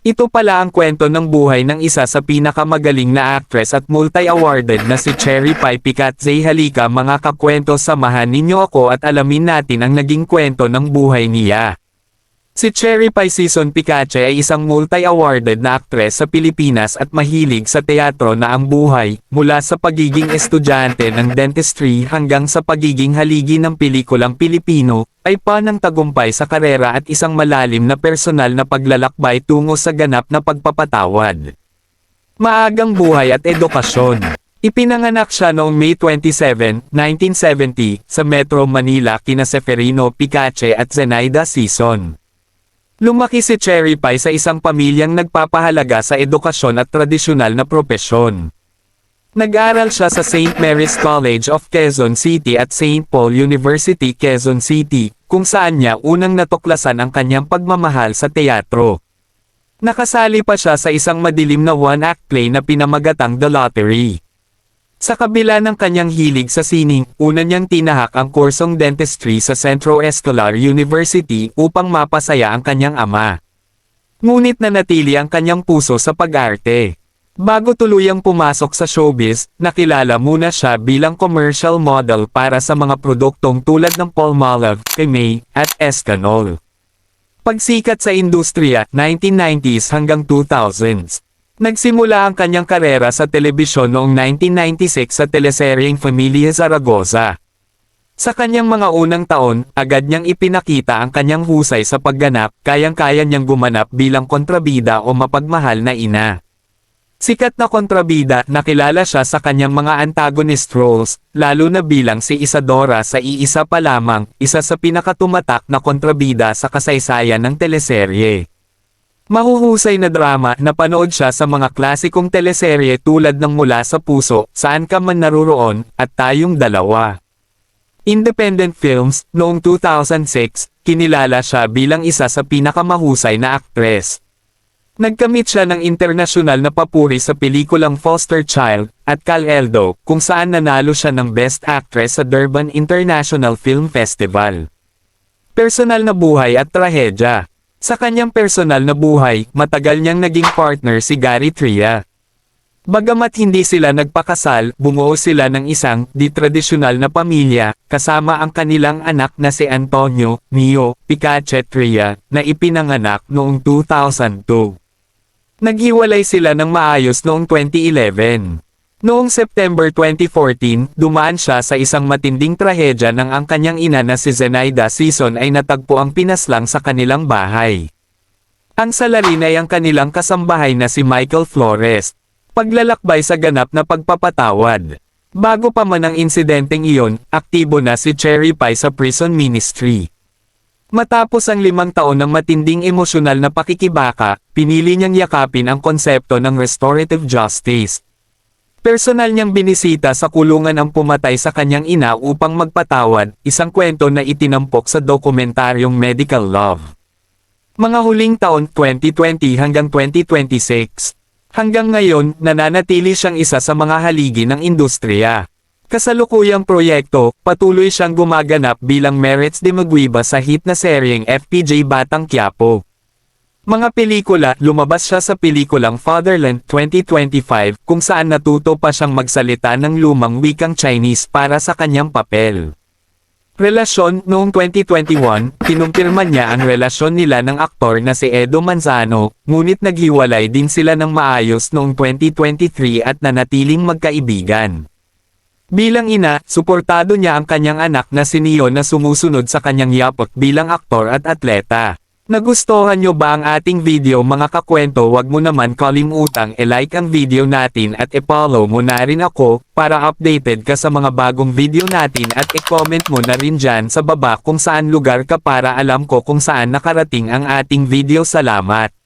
Ito pala ang kwento ng buhay ng isa sa pinakamagaling na actress at multi-awarded na si Cherry Pie Picatze. Halika mga kakwento, samahan ninyo ako at alamin natin ang naging kwento ng buhay niya. Si Cherry Pie Season Picatze ay isang multi-awarded na aktres sa Pilipinas at mahilig sa teatro na ang buhay, mula sa pagiging estudyante ng dentistry hanggang sa pagiging haligi ng pelikulang Pilipino, ay panang tagumpay sa karera at isang malalim na personal na paglalakbay tungo sa ganap na pagpapatawad. Maagang buhay at edukasyon. Ipinanganak siya noong May 27, 1970, sa Metro Manila kina Seferino Picatze at Zenaida Sison. Lumaki si Cherry Pie sa isang pamilyang nagpapahalaga sa edukasyon at tradisyonal na propesyon. Nag-aral siya sa St. Mary's College of Quezon City at St. Paul University, Quezon City, kung saan niya unang natuklasan ang kanyang pagmamahal sa teatro. Nakasali pa siya sa isang madilim na one-act play na pinamagatang The Lottery. Sa kabila ng kanyang hilig sa sining, una niyang tinahak ang kursong dentistry sa Centro Escolar University upang mapasaya ang kanyang ama. Ngunit nanatili ang kanyang puso sa pag-arte. Bago tuluyang pumasok sa showbiz, nakilala muna siya bilang commercial model para sa mga produktong tulad ng Palmolive, Camay, at Escanol. Pagsikat sa industriya, 1990s hanggang 2000s. Nagsimula ang kanyang karera sa telebisyon noong 1996 sa teleseryeng Familia Zaragoza. Sa kanyang mga unang taon, agad niyang ipinakita ang kanyang husay sa pagganap, kayang-kaya niyang gumanap bilang kontrabida o mapagmahal na ina. Sikat na kontrabida, nakilala siya sa kanyang mga antagonist roles, lalo na bilang si Isadora sa Iisa Pa Lamang, isa sa pinakatumatak na kontrabida sa kasaysayan ng teleserye. Mahuhusay na drama, napanood siya sa mga klasikong teleserye tulad ng Mula sa Puso, Saan Ka Man Naruroon, at Tayong Dalawa. Independent films, noong 2006, kinilala siya bilang isa sa pinakamahusay na aktres. Nagkamit siya ng internasyonal na papuri sa pelikulang Foster Child, at Cal Eldo, kung saan nanalo siya ng Best Actress sa Durban International Film Festival. Personal na buhay at trahedya. Sa kanyang personal na buhay, matagal niyang naging partner si Gary Tria. Bagamat hindi sila nagpakasal, bumuo sila ng isang di-tradisyonal na pamilya, kasama ang kanilang anak na si Antonio Mio Picatze Tria, na ipinanganak noong 2002. Naghiwalay sila ng maayos noong 2011. Noong September 2014, dumaan siya sa isang matinding trahedya nang ang kanyang ina na si Zenaida Sison ay natagpo ang pinaslang sa kanilang bahay. Ang salarin ay ang kanilang kasambahay na si Michael Flores. Paglalakbay sa ganap na pagpapatawad. Bago pa man ang insidenteng iyon, aktibo na si Cherry Pie sa prison ministry. Matapos ang 5 taon ng matinding emosyonal na pakikibaka, pinili niyang yakapin ang konsepto ng restorative justice. Personal niyang binisita sa kulungan ang pumatay sa kanyang ina upang magpatawad, isang kwento na itinampok sa dokumentaryong Medical Love. Mga huling taon 2020 hanggang 2026. Hanggang ngayon, nananatili siyang isa sa mga haligi ng industriya. Kasalukuyang proyekto, patuloy siyang gumaganap bilang Merits de Maguiba sa hit na seryeng FPJ Batang Quiapo. Mga pelikula, lumabas siya sa pelikulang Fatherland 2025 kung saan natuto pa siyang magsalita ng lumang wikang Chinese para sa kanyang papel. Relasyon, noong 2021, kinumpirma niya ang relasyon nila ng aktor na si Edo Manzano, ngunit naghiwalay din sila ng maayos noong 2023 at nanatiling magkaibigan. Bilang ina, suportado niya ang kanyang anak na si Neo na sumusunod sa kanyang yapot bilang aktor at atleta. Nagustuhan nyo ba ang ating video mga kakwento? Wag mo naman kalimutang i-like ang video natin at i-follow mo na rin ako, para updated ka sa mga bagong video natin at i-comment mo na rin dyan sa baba kung saan lugar ka para alam ko kung saan nakarating ang ating video. Salamat!